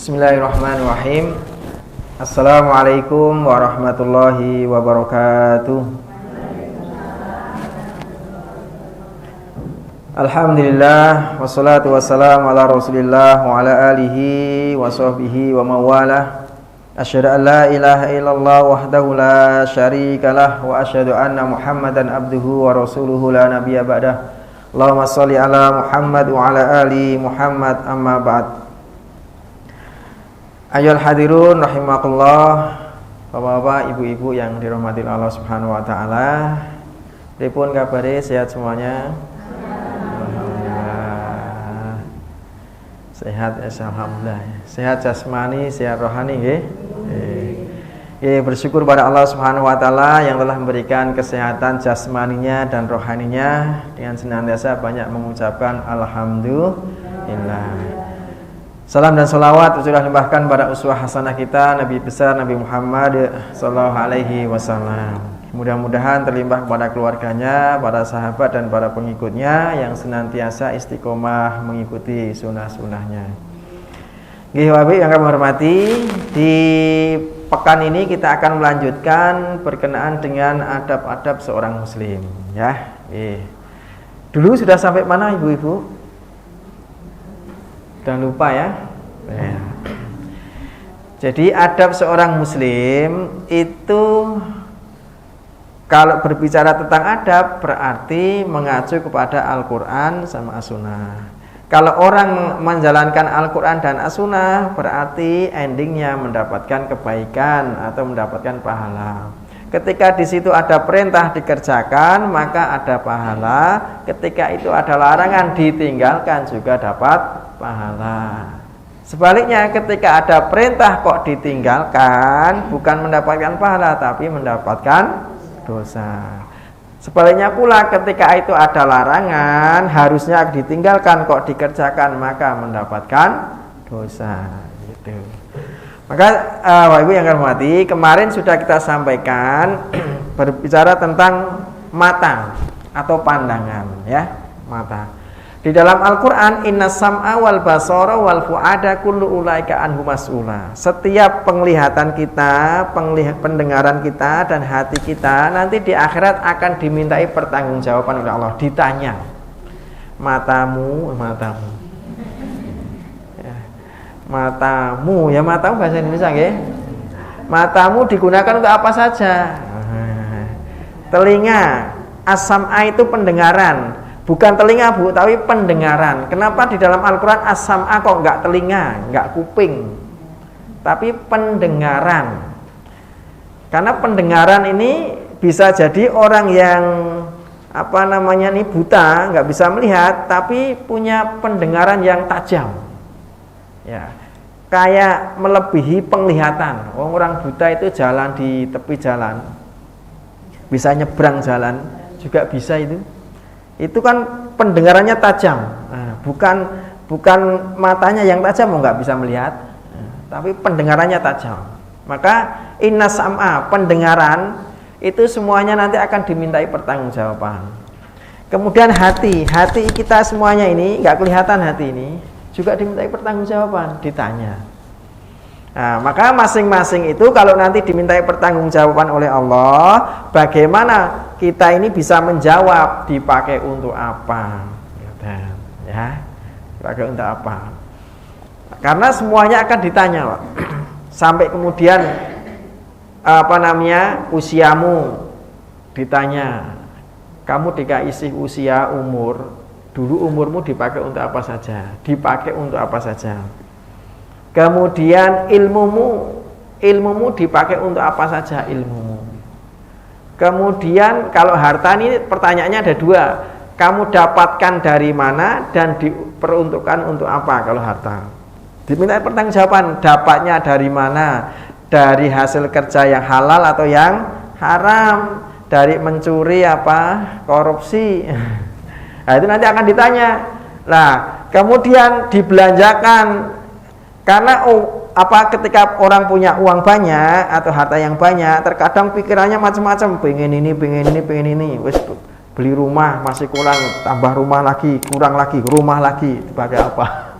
Bismillahirrahmanirrahim. Assalamualaikum warahmatullahi wabarakatuh. Alhamdulillah, wassalatu wassalamu ala rasulillah wa ala alihi wa sahbihi wa mawalah. Asyhadu an la ilaha illallah wahdahu la syarikalah wa asyhadu anna muhammadan abduhu wa rasuluhu la nabiyya ba'dah. Allahumma sholli ala Muhammad wa ala ali Muhammad, amma ba'd. Ayyuhal hadirun rahimakumullah, bapak-bapak, ibu-ibu yang dirahmati Allah Subhanahu wa taala. Pripun kabare, sehat semuanya? Alhamdulillah. Sehat ya, alhamdulillah. Sehat jasmani, sehat rohani nggih. Bersyukur pada Allah Subhanahu wa taala yang telah memberikan kesehatan jasmaninya dan rohaninya dengan senantiasa banyak mengucapkan alhamdulillah. Salam dan salawat sudah limpahkan pada uswah hasanah kita Nabi besar Nabi Muhammad sallallahu alaihi wasallam. Mudah-mudahan terlimpah kepada keluarganya, para sahabat dan para pengikutnya yang senantiasa istiqomah mengikuti sunnah-sunnahnya. Nggih wabi yang kami hormati, di pekan ini kita akan melanjutkan berkenaan dengan adab-adab seorang muslim, ya. Dulu sudah sampai mana ibu-ibu? Jangan lupa ya. Jadi adab seorang muslim itu, kalau berbicara tentang adab berarti mengacu kepada Al-Quran sama As-Sunnah. Kalau orang menjalankan Al-Quran dan As-Sunnah berarti endingnya mendapatkan kebaikan atau mendapatkan pahala. Ketika di situ ada perintah dikerjakan maka ada pahala. Ketika itu ada larangan ditinggalkan juga dapat pahala. Sebaliknya ketika ada perintah kok ditinggalkan, bukan mendapatkan pahala tapi mendapatkan dosa. Sebaliknya pula ketika itu ada larangan, harusnya ditinggalkan kok dikerjakan maka mendapatkan dosa. Gitu. Maka Bapak Ibu yang kami hormati, kemarin sudah kita sampaikan berbicara tentang mata atau pandangan, ya, mata. Di dalam Al-Qur'an, innas sam'a wal basara wal fu'ada kullu ulaika anhu mas'ula. Setiap penglihatan kita, pendengaran kita dan hati kita nanti di akhirat akan dimintai pertanggungjawaban oleh Allah, ditanya. Matamu. Matamu bahasa Indonesia nggih. Matamu digunakan untuk apa saja? Telinga, as-sam'a itu pendengaran, bukan telinga Bu, tapi pendengaran. Kenapa di dalam Al-Qur'an as-sam'a kok enggak telinga, enggak kuping, tapi pendengaran? Karena pendengaran ini bisa jadi orang yang buta, enggak bisa melihat, tapi punya pendengaran yang tajam. Ya, kayak melebihi penglihatan. Orang buta itu jalan di tepi jalan, bisa nyebrang jalan, juga bisa itu. Itu kan pendengarannya tajam. Nah, bukan matanya yang tajam, nggak bisa melihat, tapi pendengarannya tajam. Maka innas sam'a, pendengaran itu semuanya nanti akan dimintai pertanggungjawaban. Kemudian hati kita semuanya ini nggak kelihatan, hati ini juga dimintai pertanggungjawaban, ditanya. Nah, maka masing-masing itu kalau nanti dimintai pertanggungjawaban oleh Allah, bagaimana kita ini bisa menjawab, dipakai untuk apa? Ya, dipakai untuk apa? Karena semuanya akan ditanya, Pak. Sampai kemudian usiamu ditanya. Kamu dikasih usia umur. Dulu umurmu dipakai untuk apa saja? Dipakai untuk apa saja? Kemudian ilmumu dipakai untuk apa saja ilmumu? Kemudian kalau harta ini pertanyaannya ada dua. Kamu dapatkan dari mana dan diperuntukkan untuk apa kalau harta? Diminta pertanggungjawaban, dapatnya dari mana? Dari hasil kerja yang halal atau yang haram? Dari mencuri korupsi? Nah, itu nanti akan ditanya. Nah, kemudian dibelanjakan. Karena ketika orang punya uang banyak atau harta yang banyak, terkadang pikirannya macam-macam, pengen ini. Wis beli rumah masih kurang, tambah rumah lagi, kurang lagi, rumah lagi, dipakai apa?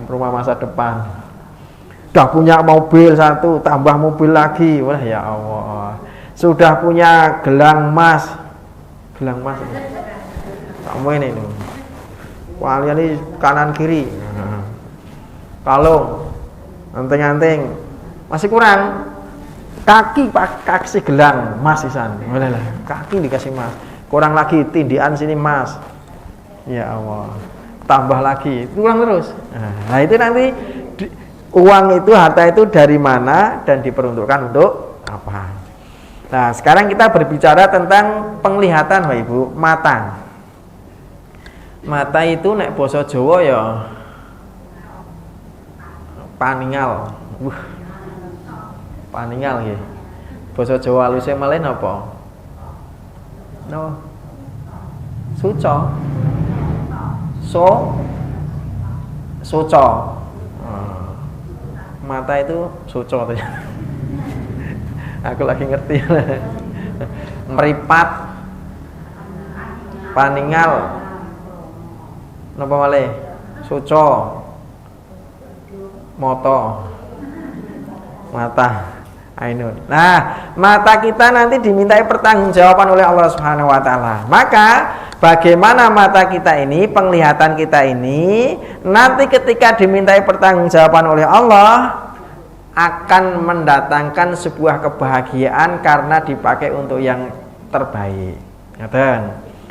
rumah masa depan. Sudah punya mobil satu, tambah mobil lagi, wah ya Allah. Sudah punya gelang emas kamu ini nih, kalian ini kanan kiri, kalung, anting-anting, masih kurang. Kaki kasih gelang emas sisan, kaki dikasih emas, kurang lagi tindian sini emas, ya Allah, tambah lagi, kurang terus. Nah itu nanti uang itu, harta itu dari mana dan diperuntukkan untuk apa? Nah sekarang kita berbicara tentang penglihatan Bapak Ibu, mata. Mata itu nek basa Jawa ya paningal. Paningal nggih. Basa Jawa haluse malen apa? No. Suco. Suco. Mata itu suco. Aku lagi ngerti. Meripat, paningal, napa malih? Suco, moto, mata, ainun. Nah, mata kita nanti dimintai pertanggungjawaban oleh Allah Subhanahu wa taala. Maka bagaimana mata kita ini, penglihatan kita ini nanti ketika dimintai pertanggungjawaban oleh Allah akan mendatangkan sebuah kebahagiaan karena dipakai untuk yang terbaik.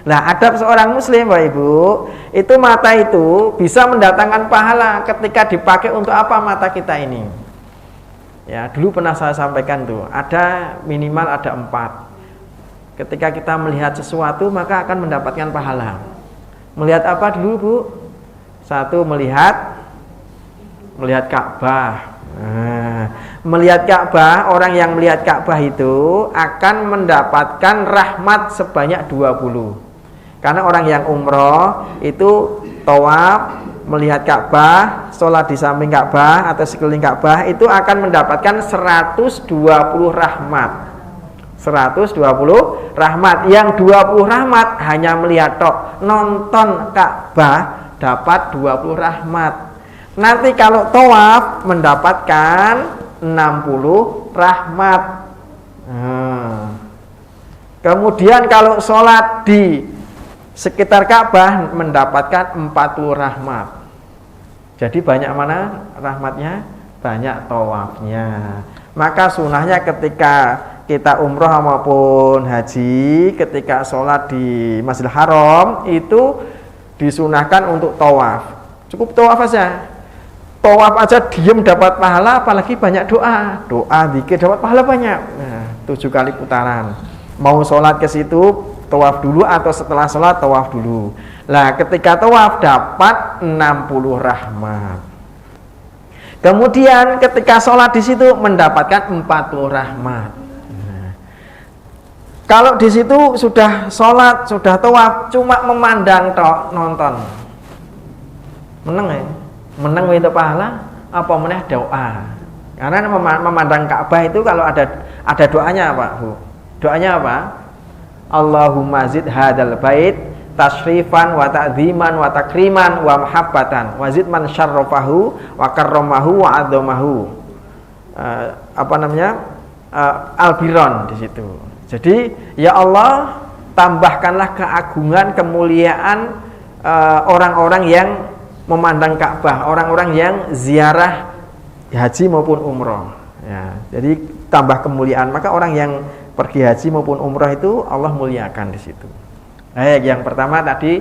Nah, adab seorang muslim Bapak Ibu, itu mata itu bisa mendatangkan pahala ketika dipakai untuk apa mata kita ini. Ya, dulu pernah saya sampaikan tuh, ada minimal ada 4. Ketika kita melihat sesuatu maka akan mendapatkan pahala. Melihat apa dulu Bu? 1, melihat Ka'bah. Melihat Ka'bah, orang yang melihat Ka'bah itu akan mendapatkan rahmat sebanyak 20. Karena orang yang umroh itu tawaf, melihat Ka'bah, sholat di samping Ka'bah atau sekeliling Ka'bah itu akan mendapatkan 120 rahmat. 120 rahmat. Yang 20 rahmat hanya melihat tok, nonton Ka'bah dapat 20 rahmat. Nanti kalau tawaf mendapatkan 60 rahmat. Kemudian kalau sholat di sekitar Ka'bah mendapatkan 40 rahmat. Jadi banyak mana rahmatnya? Banyak tawafnya. Maka sunahnya ketika kita umroh maupun haji, ketika sholat di Masjidil Haram itu disunahkan untuk tawaf. Cukup tawaf aja. Tawaf aja diem dapat pahala, apalagi banyak doa. Doa zikir dapat pahala banyak. Nah, 7 kali putaran. Mau sholat ke situ tawaf dulu atau setelah sholat tawaf dulu. Nah, ketika tawaf dapat 60 rahmat. Kemudian ketika sholat di situ mendapatkan 40 rahmat. Nah, kalau di situ sudah sholat, sudah tawaf, cuma memandang tok, nonton, menang ya. Menang itu pahala apa meneh doa. Karena memandang Ka'bah itu kalau ada doanya apa, Bu? Doanya apa? Allahumma zid hadzal bait tashrifan wa ta'dziman wa takriman wa mahabbatan wa zid man syarrafahu wa karramahu wa 'azzamahu. Albiron di situ. Jadi ya Allah, tambahkanlah keagungan, kemuliaan orang-orang yang memandang Ka'bah, orang-orang yang ziarah haji maupun umroh. Ya, jadi tambah kemuliaan. Maka orang yang pergi haji maupun umroh itu Allah muliakan di situ. Baik, yang pertama tadi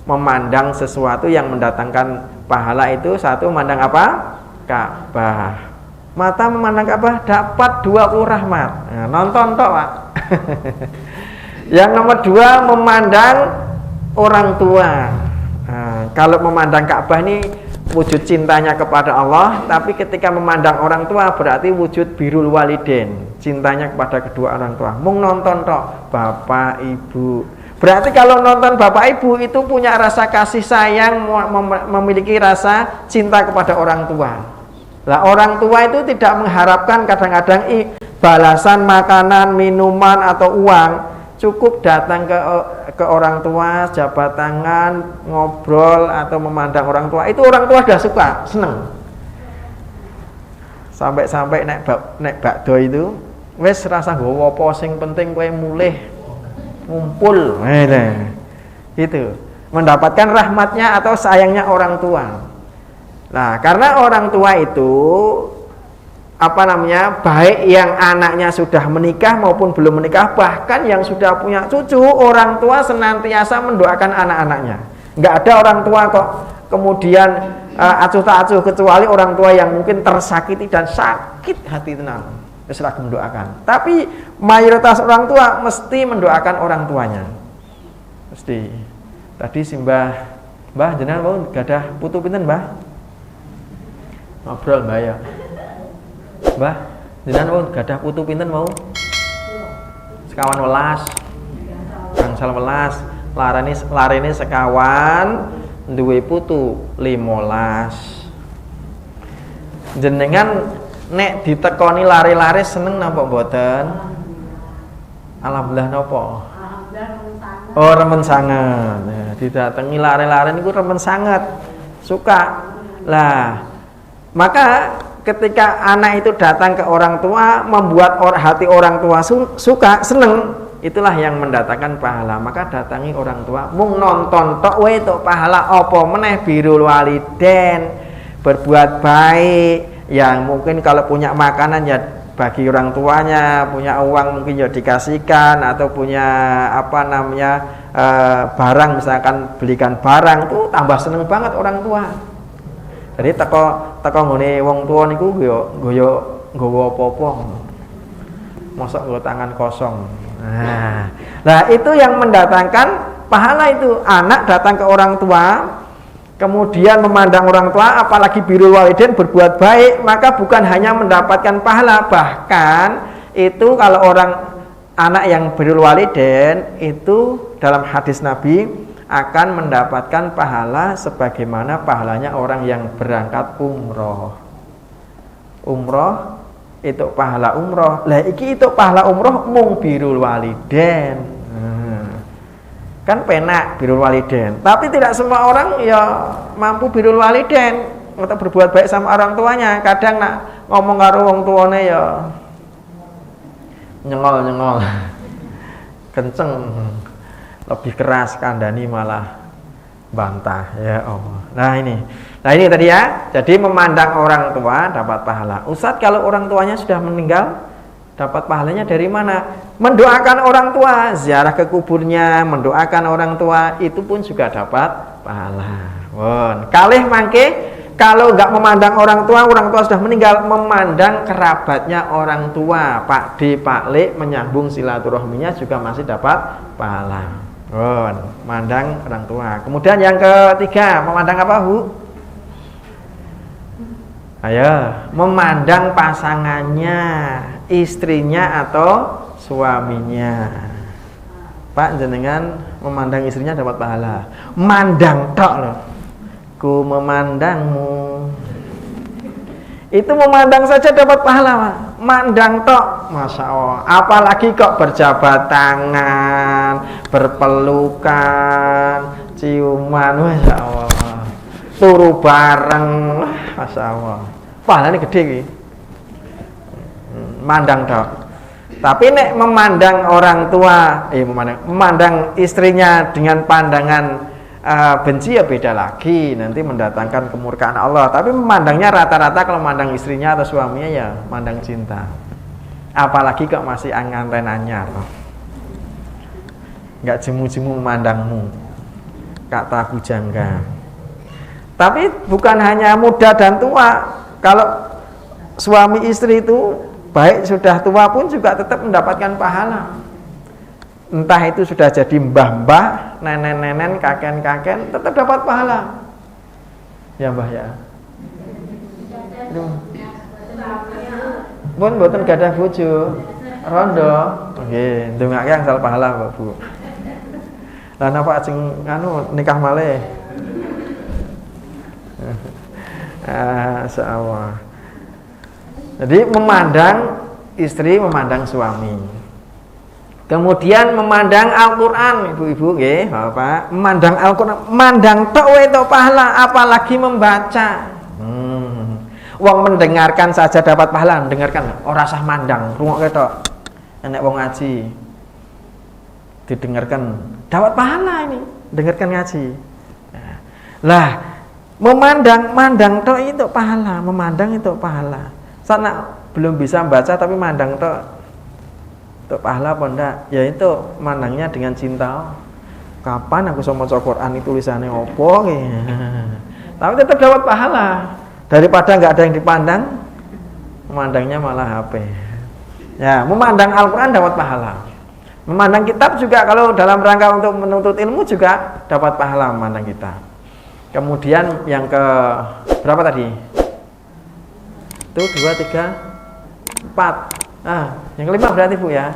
memandang sesuatu yang mendatangkan pahala itu. 1, memandang apa? Ka'bah. Mata memandang Ka'bah dapat 20 rahmat. Nah, nonton tok, Pak. Yang nomor 2, memandang orang tua. Nah, kalau memandang Ka'bah ini wujud cintanya kepada Allah, tapi ketika memandang orang tua berarti wujud birrul walidain, cintanya kepada kedua orang tua. Mung nonton tok, bapak ibu. Berarti kalau nonton bapak ibu itu punya rasa kasih sayang, memiliki rasa cinta kepada orang tua. Lah orang tua itu tidak mengharapkan kadang-kadang balasan makanan, minuman atau uang. cukup datang ke orang tua, jabat tangan, ngobrol atau memandang orang tua, itu orang tua sudah suka, seneng. Sampai nek bakdo itu wis rasa nggawa apa sing penting kowe mulih ngumpul. Itu mendapatkan rahmatnya atau sayangnya orang tua. Nah, karena orang tua itu baik yang anaknya sudah menikah maupun belum menikah, bahkan yang sudah punya cucu, orang tua senantiasa mendoakan anak-anaknya. Nggak ada orang tua kok kemudian acuh tak acuh, kecuali orang tua yang mungkin tersakiti dan sakit hati tenang, setelah mendoakan. Tapi mayoritas orang tua mesti mendoakan orang tuanya. Mesti. Tadi si Mbah jenengan mau gadah putu pinten, Mbah? Ngobrol Mbah ya. Mbah, jenengan mau gadah putu pinten mau? Sekawan welas. Gangsal welas, larene sekawan, duwe putu 15. Jenengan nek ditekoni lare-lare seneng napa mboten? Alhamdulillah napa? Oh, remen sangat. Ya, didatangi lare-lare niku remen sangat. Suka. Lah, maka ketika anak itu datang ke orang tua, membuat hati orang tua suka, seneng, itulah yang mendatangkan pahala. Maka datangi orang tua, mung nonton tok wae tok pahala apa meneh birrul waliden, berbuat baik. Yang mungkin kalau punya makanan ya bagi orang tuanya, punya uang mungkin ya dikasihkan, atau punya barang misalkan belikan barang, tuh tambah seneng banget orang tua. Jadi teko nggone wong tua niku yo nggawa apa-apa. Mosok nggo tangan kosong. Nah, itu yang mendatangkan pahala itu. Anak datang ke orang tua, kemudian memandang orang tua, apalagi birrul walidain, berbuat baik, maka bukan hanya mendapatkan pahala, bahkan itu kalau anak yang birrul walidain itu dalam hadis Nabi akan mendapatkan pahala sebagaimana pahalanya orang yang berangkat umroh. Umroh itu pahala umroh. Lah iki itu pahala umroh mung birrul walidain. Kan penak birrul walidain. Tapi tidak semua orang ya mampu birrul walidain untuk berbuat baik sama orang tuanya. Kadang nak ngomong karo wong tuane ya nyengol-nyengol. Kenceng. Lebih keras kandani malah bantah, ya Allah. Nah ini tadi ya. Jadi memandang orang tua dapat pahala. Ustadz, kalau orang tuanya sudah meninggal, dapat pahalanya dari mana? Mendoakan orang tua, ziarah ke kuburnya, mendoakan orang tua, itu pun juga dapat pahala. Kalih mangke, kalau nggak memandang orang tua sudah meninggal, memandang kerabatnya orang tua, Pak D, Pak Le, menyambung silaturahminya juga masih dapat pahala. Memandang orang tua. Kemudian yang ketiga, memandang apa, Bu? Ayo, memandang pasangannya, istrinya atau suaminya. Pak, jenengan memandang istrinya dapat pahala. Mandang tok loh. Ku memandangmu. Itu memandang saja dapat pahala, Pak. Mandang tok, Masya Allah. Apalagi kok berjabat tangan, berpelukan, ciuman, Masya Allah. Turu bareng, Masya Allah. Pahalanya gede gitu. Mandang tok. Tapi nek memandang orang tua, memandang istrinya dengan pandangan benci ya beda lagi, nanti mendatangkan kemurkaan Allah. Tapi memandangnya rata-rata kalau memandang istrinya atau suaminya ya memandang cinta. Apalagi kok masih anganten anyar, nggak jemu-jemu memandangmu, kata bujangga. Tapi bukan hanya muda dan tua. Kalau suami istri itu baik sudah tua pun juga tetap mendapatkan pahala. Entah itu sudah jadi mbah-mbah, nenen-nenen, kakek-kakek, tetap dapat pahala. Ya Mbah ya. Pun mboten gadah bojo, rondo. Nggih, ndongake angsal pahala, Bu. Lah napa ajeng nikah malih? Insyaallah. Jadi memandang istri, memandang suami. Kemudian memandang Al-Qur'an, ibu-ibu nggih, Bapak, memandang Al-Qur'an, mandang tok entuk pahala, apalagi membaca. Wong mendengarkan saja dapat pahala, mendengarkan ora usah mandang, rungokke tok. Enek wong ngaji didengarkan dapat pahala ini, dengarkan ngaji. Lah, mandang tok itu pahala, memandang itu pahala. Sana belum bisa baca tapi mandang tok untuk pahala apa enggak? Ya itu mandangnya dengan cinta. Kapan aku sama maca Quran itu tulisannya opo tapi tetap dapat pahala. Daripada enggak ada yang dipandang, memandangnya malah HP. Ya, memandang Al-Qur'an dapat pahala. Memandang kitab juga kalau dalam rangka untuk menuntut ilmu juga dapat pahala memandang kitab. Kemudian yang ke berapa tadi? Itu 2, 3, 4. Yang kelima berarti Bu ya.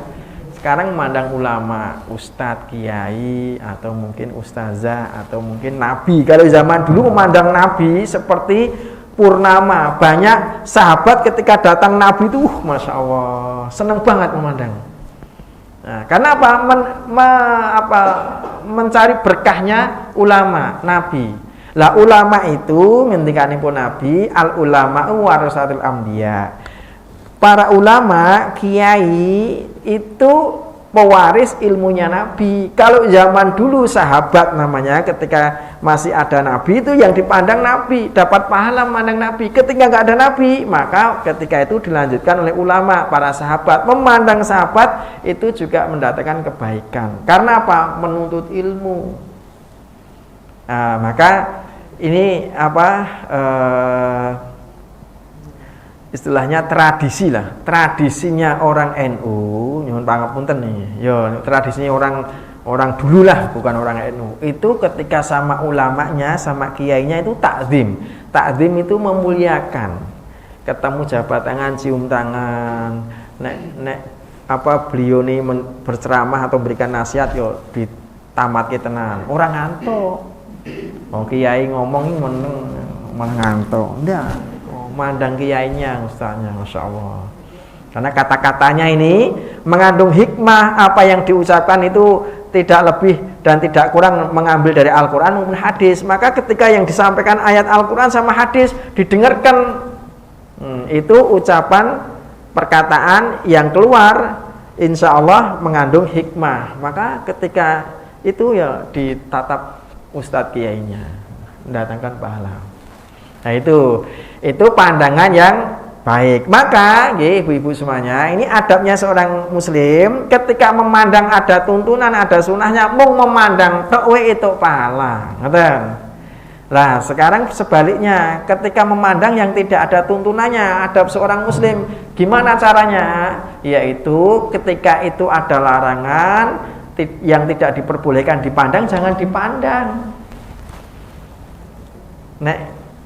Sekarang memandang ulama, ustadz, kiai, atau mungkin ustazah, atau mungkin nabi. Kalau zaman dulu memandang nabi seperti purnama. Banyak sahabat ketika datang nabi itu, masya Allah, senang banget memandang. Nah, karena apa? Mencari berkahnya ulama, nabi. Lah ulama itu ngendikanipun nabi, al ulama'u warasatul anbiya. Para ulama, kiai itu pewaris ilmunya Nabi. Kalau zaman dulu sahabat namanya ketika masih ada Nabi itu yang dipandang Nabi, dapat pahala memandang Nabi. Ketika nggak ada Nabi, maka ketika itu dilanjutkan oleh ulama, para sahabat. Memandang sahabat itu juga mendatangkan kebaikan. Karena apa? Menuntut ilmu. Nah, maka ini istilahnya tradisi lah, tradisinya orang NU, nyuwun pangapunten nih, yo tradisinya orang dulu lah, bukan orang NU. Itu ketika sama ulamanya, sama kiainya itu takzim. Takzim itu memuliakan. Ketemu jabat tangan, cium tangan. Beliau nih berceramah atau berikan nasihat yo ditamatke tenan. Orang ngantuk. Oh kiai ngomong malah ngantuk. Ndak. Mandang kiainya, ustaznya, masya Allah. Karena kata-katanya ini mengandung hikmah, apa yang diucapkan itu tidak lebih dan tidak kurang mengambil dari Al-Quran maupun hadis. Maka ketika yang disampaikan ayat Al-Quran sama hadis didengarkan, itu ucapan perkataan yang keluar, insya Allah mengandung hikmah. Maka ketika itu ya ditatap ustadz kiainya, mendatangkan pahala. Nah itu pandangan yang baik. Maka ibu-ibu semuanya, ini adabnya seorang muslim ketika memandang ada tuntunan, ada sunahnya, mau memandang tok itu pahala. Ngerti? Lah sekarang sebaliknya, ketika memandang yang tidak ada tuntunannya, adab seorang muslim gimana caranya? Yaitu ketika itu ada larangan yang tidak diperbolehkan dipandang, jangan dipandang.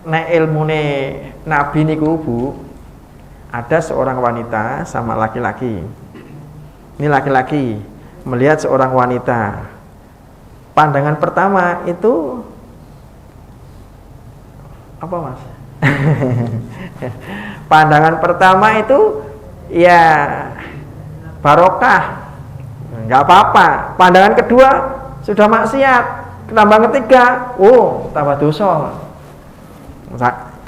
Nek ilmune Nabi niku Bu, ada seorang wanita sama laki-laki. Ini laki-laki melihat seorang wanita. Pandangan pertama itu apa Mas? Pandangan pertama itu ya barokah, nggak apa-apa. Pandangan kedua sudah maksiat. Tambah ketiga, tambah dosa.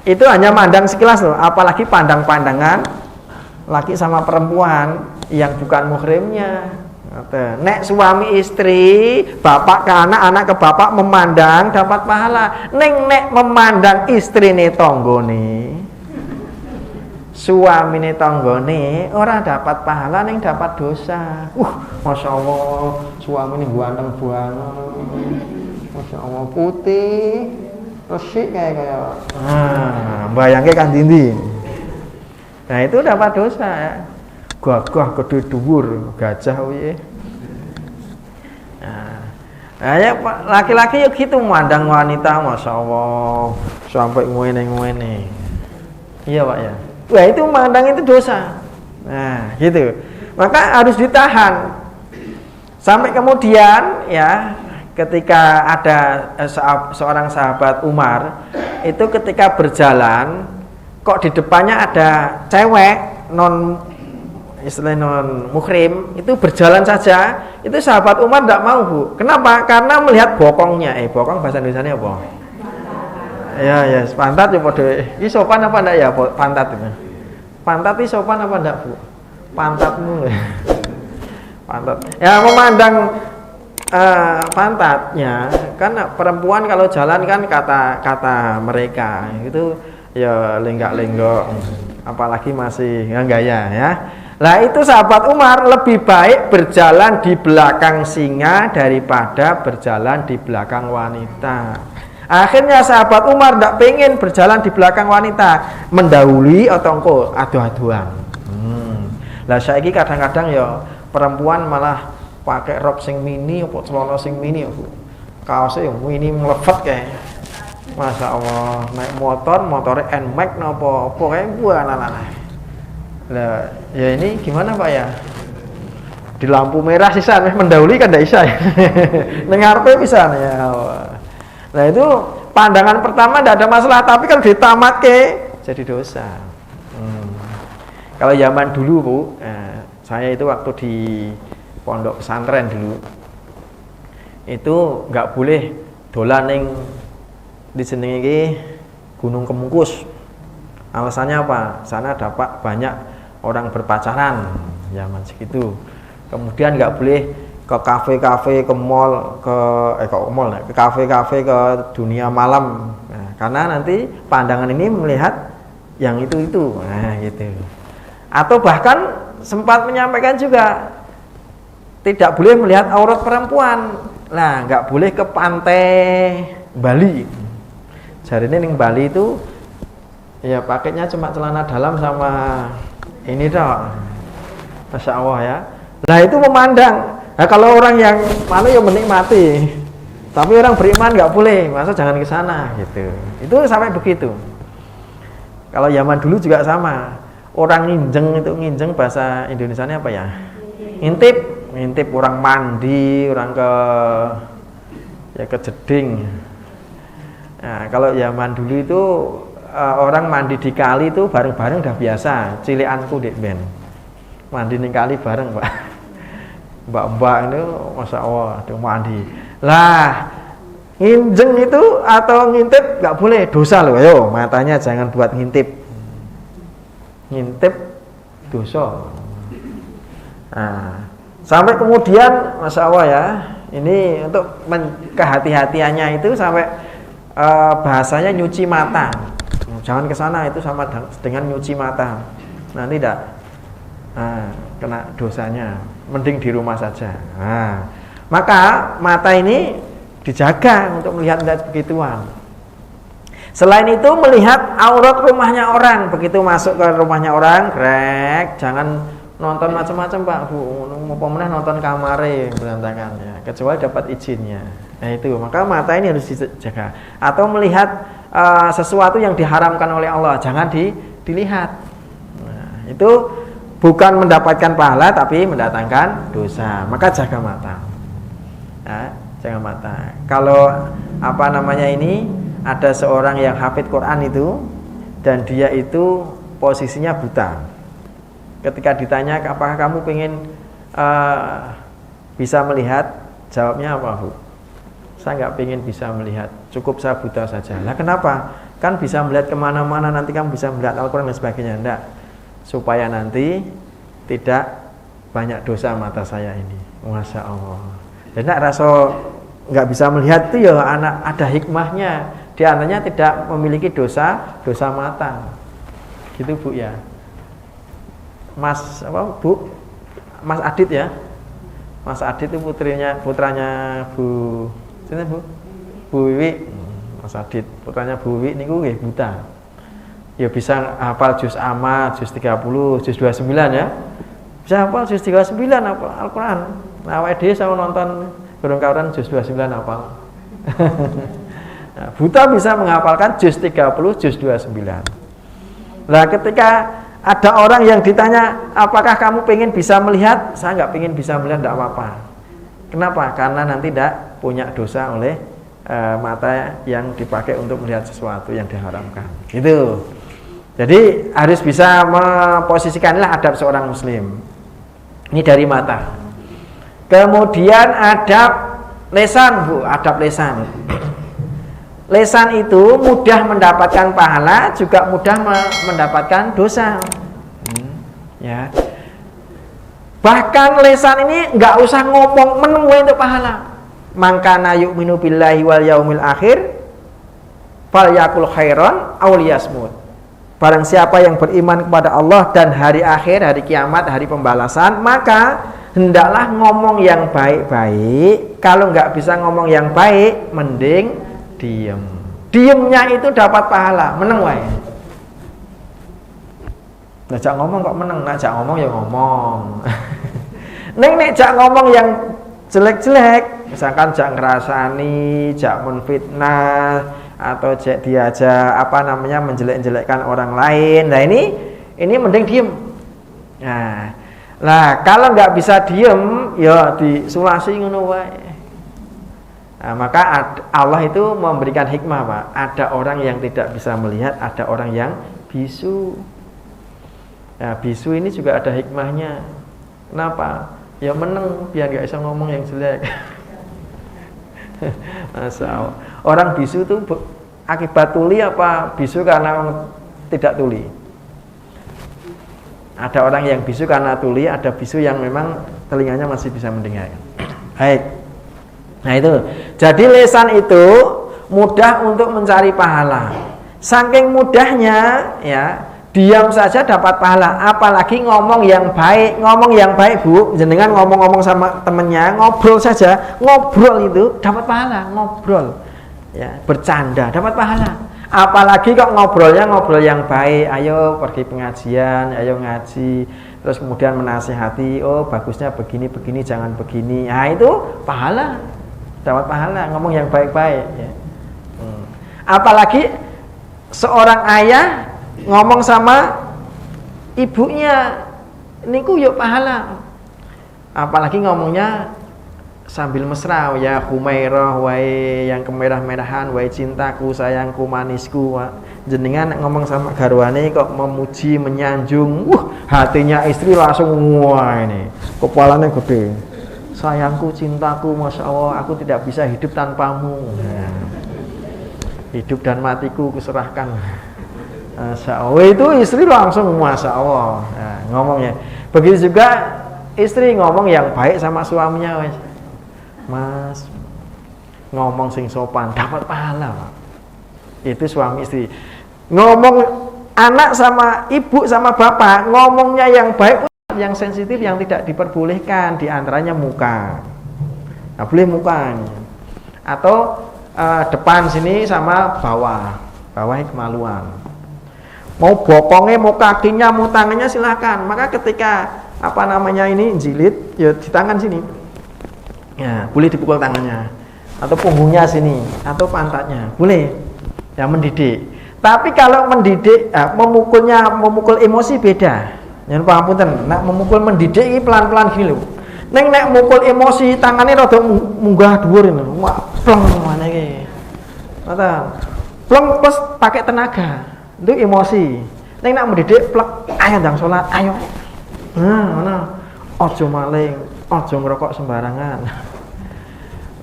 Itu hanya mandang sekilas loh, apalagi pandang-pandangan laki sama perempuan yang bukan muhrimnya. Nek suami istri, bapak ke anak, anak ke bapak memandang dapat pahala. Nek memandang istri nih tonggone, suami nih tonggone, orang dapat pahala, neng dapat dosa. Masya Allah, suami nih ganteng banget, masya Allah putih. Resik kayak bayangke kan dindi. Nah itu dapat dosa ya. Gagah gede dhuwur gajah piye. Nah ya laki-laki ya gitu memandang wanita, masya Allah sampai ngene. Iya Pak ya. Wah itu memandang itu dosa. Nah gitu. Maka harus ditahan. Sampai kemudian ya, ketika ada seorang sahabat Umar itu ketika berjalan kok di depannya ada cewek non istilah non muhrim itu berjalan saja, itu sahabat Umar tidak mau, Bu. Kenapa? Karena melihat bokongnya. Bokong bahasa Indonesianya apa? Ya, pantat ya podo. Ini sopan apa enggak ya pantat itu? Pantat ini sopan apa enggak, Bu? Pantatmu. Pantat. Ya memandang pantatnya kan perempuan kalau jalan kan kata mereka itu ya lenggak-lenggok, apalagi masih gaya ya. Lah itu sahabat Umar lebih baik berjalan di belakang singa daripada berjalan di belakang wanita. Akhirnya sahabat Umar tidak pengen berjalan di belakang wanita, mendahului atau engkau adu-aduan. Lah saiki kadang-kadang ya perempuan malah pakai rok sing mini apa celana sing mini, kaosnya yang mini melevet kayak. Masya Allah, naik motornya NMAX apa kayak buah anak-anak. Lah ya ini gimana Pak ya? Di lampu merah sisa mendahului kan tidak bisa ya. Nengarpe bisa ya. Nah itu pandangan pertama tidak ada masalah, tapi kalau ditamat ke jadi dosa. Kalau zaman dulu Bu, saya itu waktu di pondok pesantren dulu itu nggak boleh dolan ning dijenengi Gunung Kemungkus. Alasannya apa? Sana dapat banyak orang berpacaran zaman segitu. Kemudian nggak boleh ke kafe-kafe, ke mall, ke kafe-kafe, ke dunia malam. Nah, karena nanti pandangan ini melihat yang itu. Nah, gitu. Atau bahkan sempat menyampaikan juga tidak boleh melihat aurat perempuan. Nah, nggak boleh ke pantai Bali. Jadi ini Bali itu ya pakainya cuma celana dalam sama ini dong. Masya Allah ya. Nah itu memandang. Nah kalau orang yang mana ya menikmati, tapi orang beriman nggak boleh, masa jangan ke sana gitu. Itu sampai begitu. Kalau zaman dulu juga sama. Orang nginjeng bahasa Indonesianya apa ya? Ngintip orang mandi, orang ke jeding. Nah, kalau zaman dulu itu orang mandi di kali itu bareng-bareng udah biasa. Cilianku dek ben mandi di kali bareng Pak. Mbak-mbak itu Masya Allah tuh mandi. Lah nginjeng itu atau ngintip nggak boleh, dosa loh. Ayo matanya jangan buat ngintip dosa. Nah, sampai kemudian Masya Allah ya, ini untuk kehati-hatiannya itu sampai bahasanya nyuci mata. Jangan ke sana, itu sama dengan nyuci mata. Nanti tidak kena dosanya. Mending di rumah saja. Nah, maka mata ini dijaga untuk melihat begituan. Selain itu melihat aurat rumahnya orang. Begitu masuk ke rumahnya orang, jangan nonton macam-macam Pak Bu. Mau nonton kamare berantakan ya, kecuali dapat izinnya. Nah itu, maka mata ini harus dijaga. Atau melihat sesuatu yang diharamkan oleh Allah, jangan dilihat. Nah, itu bukan mendapatkan pahala tapi mendatangkan dosa. Maka jaga mata. Nah, jaga mata. Kalau ada seorang yang hafid Quran itu dan dia itu posisinya buta. Ketika ditanya apakah kamu pengen bisa melihat, jawabnya apa Bu? Saya nggak pengen bisa melihat, cukup saya buta saja. Nah kenapa? Kan bisa melihat kemana-mana, nanti kamu bisa melihat Al-Quran dan sebagainya. Enggak, supaya nanti tidak banyak dosa mata saya ini. Masya Allah. Dan nggak bisa melihat itu ya ada hikmahnya. Dia anaknya tidak memiliki dosa mata. Gitu Bu ya. Mas Adit ya. Mas Adit itu putranya Bu Wiwi. Mas Adit putranya Bu Wiwi niku nggih buta. Ya bisa hafal juz amma, juz 30, juz 29 ya. Bisa hafal juz 39 hafal Al-Qur'an. Nah, awake dhewe sama nonton Burung Kauran juz 29 hafal. Nah, buta bisa menghafalkan juz 30, juz 29. Nah, ketika ada orang yang ditanya, apakah kamu pengen bisa melihat? Saya nggak pengen bisa melihat, tidak apa-apa. Kenapa? Karena nanti tidak punya dosa oleh mata yang dipakai untuk melihat sesuatu yang diharamkan. Gitu. Jadi harus bisa memposisikanlah adab seorang muslim. Ini dari mata. Kemudian adab lesan, Bu, adab lesan. Lesan itu mudah mendapatkan pahala, juga mudah mendapatkan dosa. Ya. Bahkan lesan ini nggak usah ngomong menunggu untuk pahala. Mangkana yu'minu billahi wal yaumil akhir falyakul khairan aw liyasmut. Barang siapa yang beriman kepada Allah dan hari akhir, hari kiamat, hari pembalasan, maka hendaklah ngomong yang baik-baik. Kalau nggak bisa ngomong yang baik, mending diem. Diemnya itu dapat pahala, meneng wae. Ngajak ngomong kok meneng, ngajak ngomong ya ngomong. Nek jak ngomong yang jelek-jelek, misalkan jak ngerasani, jak menfitnah, atau jak diajak menjelek-jelekkan orang lain. Nah ini mending diem. Nah, kalau nggak bisa diem, ya disulasi ngono wae. Nah, maka Allah itu memberikan hikmah, Pak. Ada orang yang tidak bisa melihat, ada orang yang bisu. Nah, bisu ini juga ada hikmahnya. Kenapa? Ya meneng, biar nggak bisa ngomong yang jelek. Masya Allah. Orang bisu itu akibat tuli apa bisu karena tidak tuli? Ada orang yang bisu karena tuli, ada bisu yang memang telinganya masih bisa mendengar. Baik. Nah itu, jadi lesan itu mudah untuk mencari pahala. Saking mudahnya, ya diam saja dapat pahala. Apalagi ngomong yang baik. Ngomong yang baik, Bu, jenengan ngomong-ngomong sama temennya, ngobrol saja, ngobrol itu dapat pahala. Ngobrol, ya bercanda dapat pahala. Apalagi kok ngobrolnya ngobrol yang baik. Ayo pergi pengajian, ayo ngaji, terus kemudian menasihati, oh bagusnya begini, jangan begini. Nah itu pahala, dapat pahala, ngomong yang baik-baik, ya. Apalagi seorang ayah ngomong sama ibunya, niku yuk pahala. Apalagi ngomongnya sambil mesra, ya Humairah, wahai yang kemerah-merahan, wahai cintaku, sayangku, manisku. Jenengan ngomong sama garwane kok memuji, menyanjung, hatinya istri langsung wah ini, kepalanya gede. Sayangku, cintaku, masya Allah, aku tidak bisa hidup tanpamu. Nah, hidup dan matiku kuserahkan. Masya Allah, itu istri langsung masya Allah. Nah, ngomongnya. Begitu juga istri ngomong yang baik sama suaminya, Mas, ngomong sing sopan dapat pahala, Pak. Itu suami istri. Ngomong anak sama ibu sama bapak, ngomongnya yang baik, yang sensitif, yang tidak diperbolehkan, diantaranya muka. Nah, boleh muka atau depan sini sama bawah kemaluan. Mau bokongnya, mau kakinya, mau tangannya silakan. Maka ketika ini jilid, ya di tangan sini. Ya, boleh dipukul tangannya, atau punggungnya sini, atau pantatnya, boleh. Ya mendidik. Tapi kalau mendidik, memukul emosi beda. Jangan paham punten. Nak memukul mendidik ini pelan-pelan gini loh. Nek mukul emosi, tangannya rada munggah dhuwur ini. Wah, pleng mana iki. Mata. Pleng plus pakai tenaga. Itu emosi. Nek nak mendidik plek, ayo ndang salat, ayo. Mana? Ojo maling, ojo ngerokok sembarangan.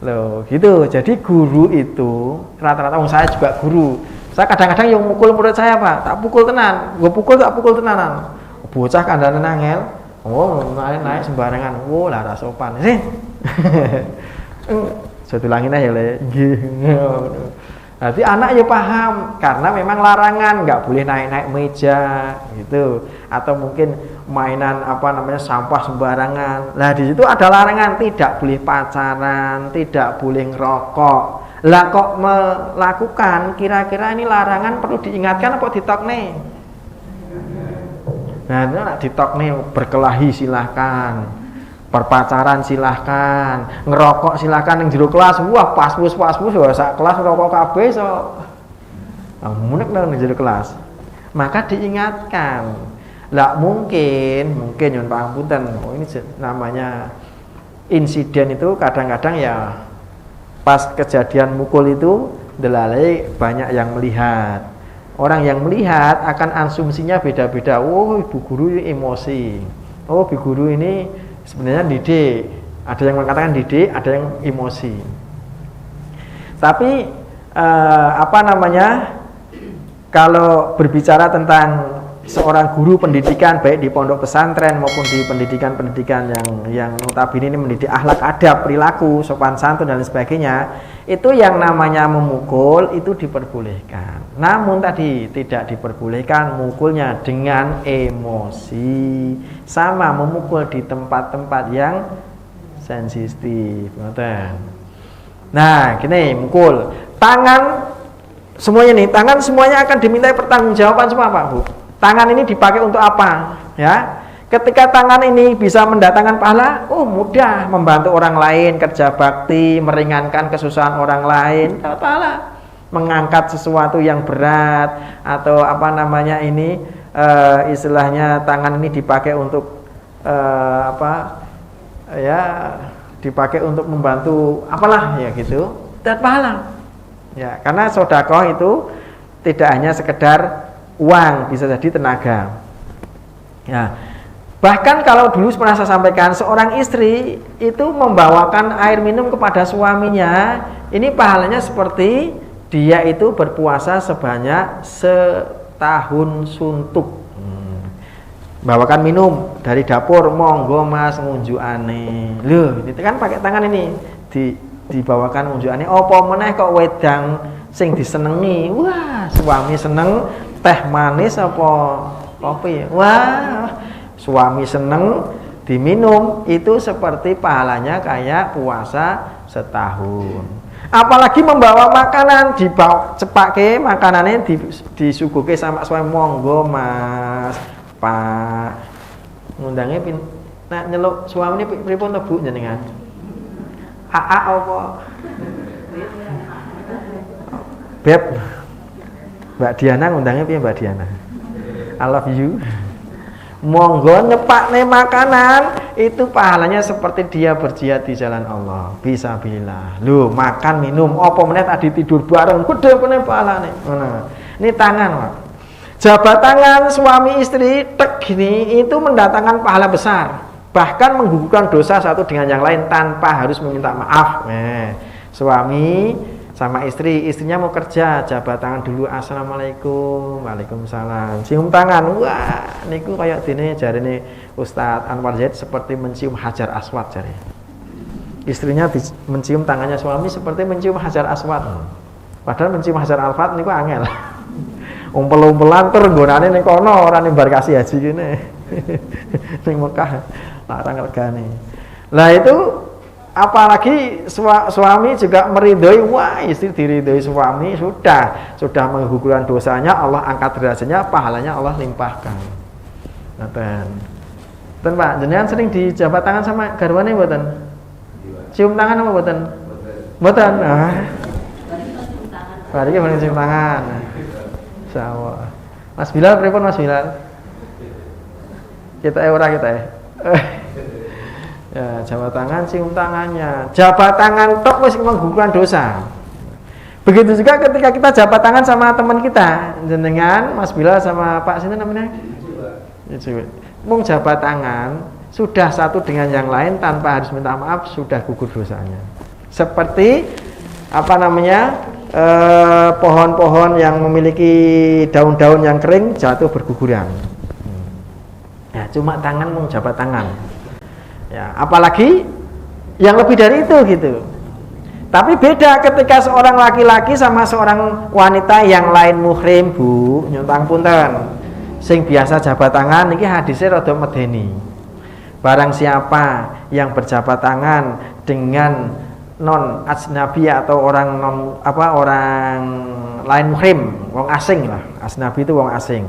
Loh, gitu. Jadi guru itu rata-rata saya juga guru. Saya kadang-kadang yang mukul murid saya, Pak, tak pukul tenan. Gue pukul tak pukul tenanan. Bocah kandhane nangel, oh naik sembarangan. Oh, lah ra sopan. Sih. Saya ulangin aja le. Nanti anak ya paham, karena memang larangan, nggak boleh naik-naik meja gitu, atau mungkin mainan sampah sembarangan. Lah di situ ada larangan, tidak boleh pacaran, tidak boleh ngerokok. Lah kok melakukan, kira-kira ini larangan perlu diingatkan apa ditokne? Nah, nak ditokne berkelahi silahkan, berpacaran silahkan, ngerokok silahkan yang jero kelas. Wah, pas-pus sak kelas ngerokok kabeh so. Munek nang jero kelas. Maka diingatkan. Lah mungkin nyun pangapunten. Oh, ini namanya insiden itu kadang-kadang ya pas kejadian mukul itu delalai banyak yang melihat. Orang yang melihat akan asumsinya beda-beda. Oh, ibu guru ini emosi. Oh, ibu guru ini Sebenarnya didik, ada yang mengatakan didik, ada yang emosi. Tapi kalau berbicara tentang seorang guru pendidikan baik di pondok pesantren maupun di pendidikan-pendidikan yang notabene ini mendidik akhlak adab, perilaku, sopan santun dan lain sebagainya, itu yang namanya memukul itu diperbolehkan. Namun tadi tidak diperbolehkan mukulnya dengan emosi, sama memukul di tempat-tempat yang sensitif. Nah, gini, mukul tangan semuanya nih, tangan semuanya akan dimintai pertanggungjawaban semua, Pak Bu. Tangan ini dipakai untuk apa? Ya, ketika tangan ini bisa mendatangkan pahala, mudah membantu orang lain, kerja bakti, meringankan kesusahan orang lain, dapat pahala. Mengangkat sesuatu yang berat atau istilahnya tangan ini dipakai untuk dipakai untuk membantu apalah ya gitu, dapat pahala. Ya, karena sedekah itu tidak hanya sekedar uang, bisa jadi tenaga. Ya, bahkan kalau dulu pernah saya sampaikan, seorang istri itu membawakan air minum kepada suaminya, ini pahalanya seperti dia itu berpuasa sebanyak setahun suntuk. Bawakan minum dari dapur, monggo mas ngunjukane. Loh, itu kan pakai tangan ini dibawakan ngunjukane. Apa meneh kok wedang sing disenengi. Wah, suami seneng teh manis apa kopi. Wah, suami seneng diminum, itu seperti pahalanya kayak puasa setahun. Apalagi membawa makanan, dibawa cepake makanannya disuguhke sama suami, monggo mas Pak, ngundangnya nak nyeluk suami ini pripun to Bu jenengan? AA apa? Beb, Mbak Diana ngundangnya piye Mbak Diana? I love you. Monggo nyepakne makanan, itu pahalanya seperti dia berjihad di jalan Allah. Fisabilillah. Lho, makan minum apa meneh tadi tidur bareng, gede meneh pahalane. Nah, ini tangan, Pak. Jabat tangan suami istri tek gini itu mendatangkan pahala besar, bahkan menggugurkan dosa satu dengan yang lain tanpa harus meminta maaf. Suami sama istri, istrinya mau kerja, jabat tangan dulu, assalamualaikum, waalaikumsalam, cium tangan. Wah, niku kayak dene jarene Ustadz Anwar Zaid seperti mencium Hajar Aswad jare. Istrinya mencium tangannya suami seperti mencium Hajar Aswad. Padahal mencium Hajar Aswad niku angel. Umpel-umpelan tur nggonane ning kono ora ning embarkasi haji kene. Ning Mekah larang regane. Lah itu apalagi suami juga meridhoi, wah istri diridhoi suami sudah menggugurkan dosanya, Allah angkat derajatnya, pahalanya Allah limpahkan. Ngoten. Ten Pak, jenengan sering dijabat tangan sama garwane mboten? Cium tangan apa mboten? Mboten. Bariki mending cium tangan. Insyaallah. Mas Bilal pripun Mas Bilal? Kita ya, jabat tangan, cium tangannya. Jabat tangan tok wis menggugurkan dosa. Begitu juga ketika kita jabat tangan sama teman kita, jenengan Mas Bilal sama Pak sinten namanya? Mung jabat tangan sudah satu dengan yang lain tanpa harus minta maaf, sudah gugur dosanya. Seperti pohon-pohon yang memiliki daun-daun yang kering jatuh berguguran. Ya, cuma tangan mau jabat tangan. Ya, apalagi yang lebih dari itu gitu. Tapi beda ketika seorang laki-laki sama seorang wanita yang lain muhrim, Bu, nyuntang punten. Sing biasa jabat tangan niki hadisnya rada medeni. Barang siapa yang berjabat tangan dengan non ajnabi atau orang lain muhrim, wong asing lah. Ajnabi itu wong asing.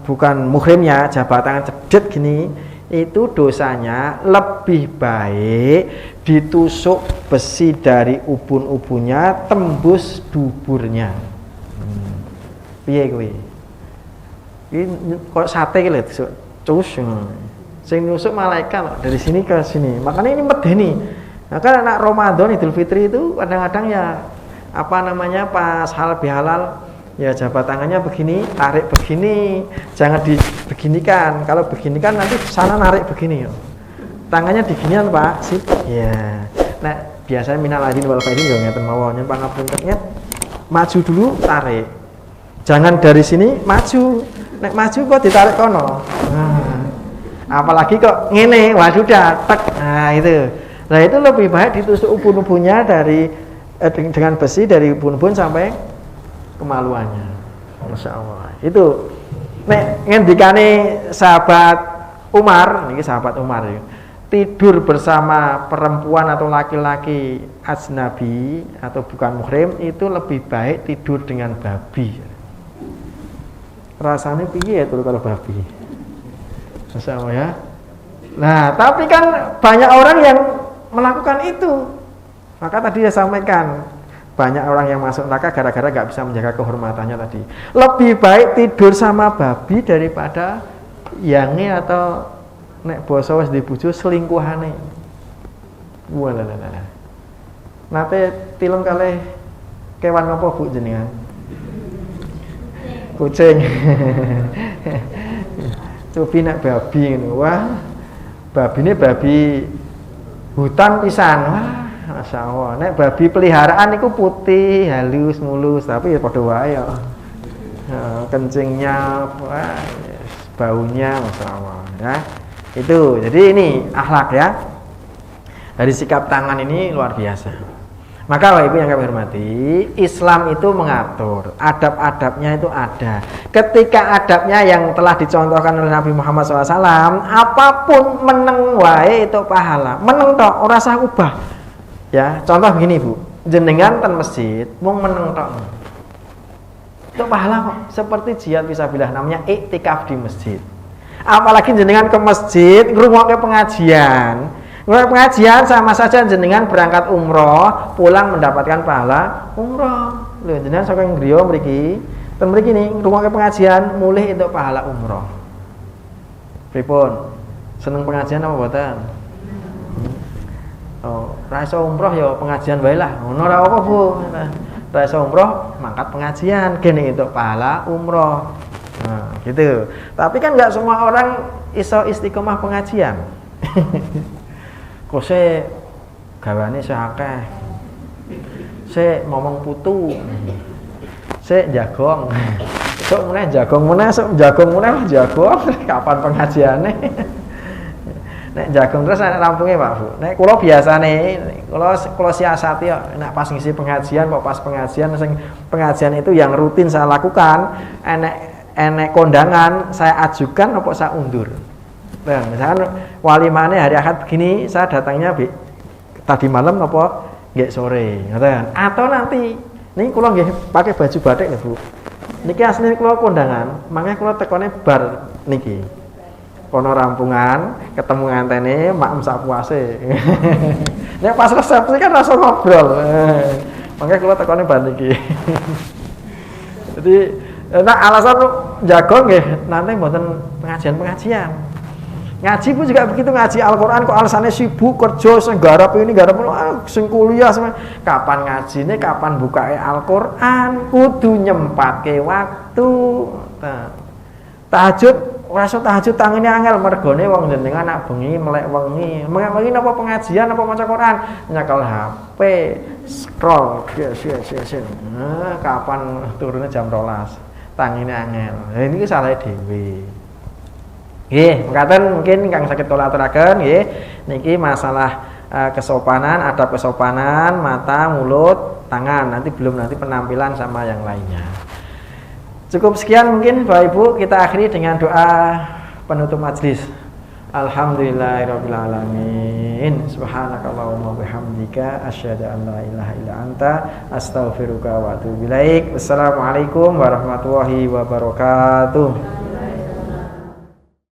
Bukan muhrimnya, jabat tangan cedet gini, itu dosanya lebih baik ditusuk besi dari ubun-ubunnya tembus duburnya. Piye kowe? Ini kok sate iki lho, cus. Sing nusuk malaikat dari sini ke sini. Makanya ini medeni. Nah, kan anak Ramadan Idul Fitri itu kadang-kadang ya pas halal bihalal Ya jabat tangannya begini, tarik begini, jangan dibeginikan. Kalau beginikan nanti sana narik begini. Tangannya diginian Pak, sip. Ya. Nah biasanya minal aidin wal faizin yo ngeten mawon yen pangapunten maju dulu tarik. Jangan dari sini maju. Nek maju kok ditarik kono. Nah, apalagi kok ngene, wah sudah tek. Nah itu. Nah itu lebih baik ditusuk ubun-ubunnya dari dengan besi dari ubun-ubun sampai kemaluannya. Masya Allah. Itu nek ngendikane sahabat Umar, niki sahabat Umar ya. Tidur bersama perempuan atau laki-laki ajnabi atau bukan muhrim itu lebih baik tidur dengan babi. Rasanya piye ya tuh kalau babi? Masya Allah ya. Nah, tapi kan banyak orang yang melakukan itu. Maka tadi saya sampaikan banyak orang yang masuk neraka gara-gara gak bisa menjaga kehormatannya tadi. Lebih baik tidur sama babi daripada yangi atau nek basa wis dibujo selingkuhane. Walalala. Nate tilem kalih kewan apa Bu jenengan? Kucing. Cobi nek babi ngono. Wah, babine babi hutan pisan. Wah, Masya Allah. Nek babi peliharaan itu putih, halus, mulus, tapi ya padha wae ya. Kencingnya, wah, baunya Masya Allah ya. Itu. Jadi ini akhlak ya. Dari sikap tangan ini luar biasa. Maka Bapak Ibu yang kami hormati, Islam itu mengatur, adab-adabnya itu ada. Ketika adabnya yang telah dicontohkan oleh Nabi Muhammad SAW, apapun meneng wae itu pahala. Meneng tok, ora usah ubah. Ya, contoh begini Bu, jenengan ten masjid, mau meneng tok. Itu pahala kok, seperti jihad fisabilillah namanya iktikaf di masjid. Apalagi jenengan ke masjid, ngrungokke pengajian. Pengajian sama saja jenengan berangkat umroh, pulang mendapatkan pahala umroh. Lho jenengan saking griya mriki, ten mriki nih ngrungokke pengajian, mulih itu pahala umroh. Pripun? Seneng pengajian apa mboten? Oh, ra iso umroh ya pengajian wae lah. Ngono ora apa, Bu. Ra iso umroh, mangkat pengajian, gene itu pahala umroh. Nah, gitu. Tapi kan enggak semua orang iso istiqomah pengajian. Kok saya gawane akeh. Saya ngomong putu. Saya jagong. Sok meneh jagong meneh, sok jagong meneh jagong. Kapan pengajiane? Nek jagong terus nek rampunge Pak Bu. Nek kula biasane kula siasati yo nek pas ngisi pengajian kok pas pengajian sing pengajian itu yang rutin saya lakukan, enek kondangan saya ajukan apa saya undur. Nah, misalkan walimane hari Ahad begini, saya datangnya tadi malam apa nggih sore, ngoten. Atau nanti niki kula nggih pakai baju batik lho, Bu. Niki asline kula kondangan, mangke kula tekone bar niki. Kono rampungan, ketemu ngantene makem sapuase. Nek pas resepsi kan langsung ngobrol. Mangke kula tekone bar niki. Jadi nah alasan jago nggih nanti mboten pengajian. Ngaji pun juga begitu, ngaji Al-Quran kok alasannya sibuk kerja sing garap ini garap sing kuliah kapan ngajine, kapan bukae Al-Quran, kudu nyempatke waktu. Tahajud rasa tahajud tangine angel mergone wong jenengan nak bengi melek wengi napa pengajian apa maca Quran nyekel HP scroll kapan turunnya jam 12 tangine angel. Nah ini salah dhewe. Nggih, mekaten mungkin kang saged kula aturaken nggih. Niki masalah kesopanan, adab kesopanan, mata, mulut, tangan. Nanti penampilan sama yang lainnya. Cukup sekian mungkin Bapak Ibu, kita akhiri dengan doa penutup majelis. Alhamdulillahirabbil alamin. Subhanakallahumma bihamdika asyhadu an la ilaha illa anta astaghfiruka wa atubu ilaik. Wassalamualaikum warahmatullahi wabarakatuh.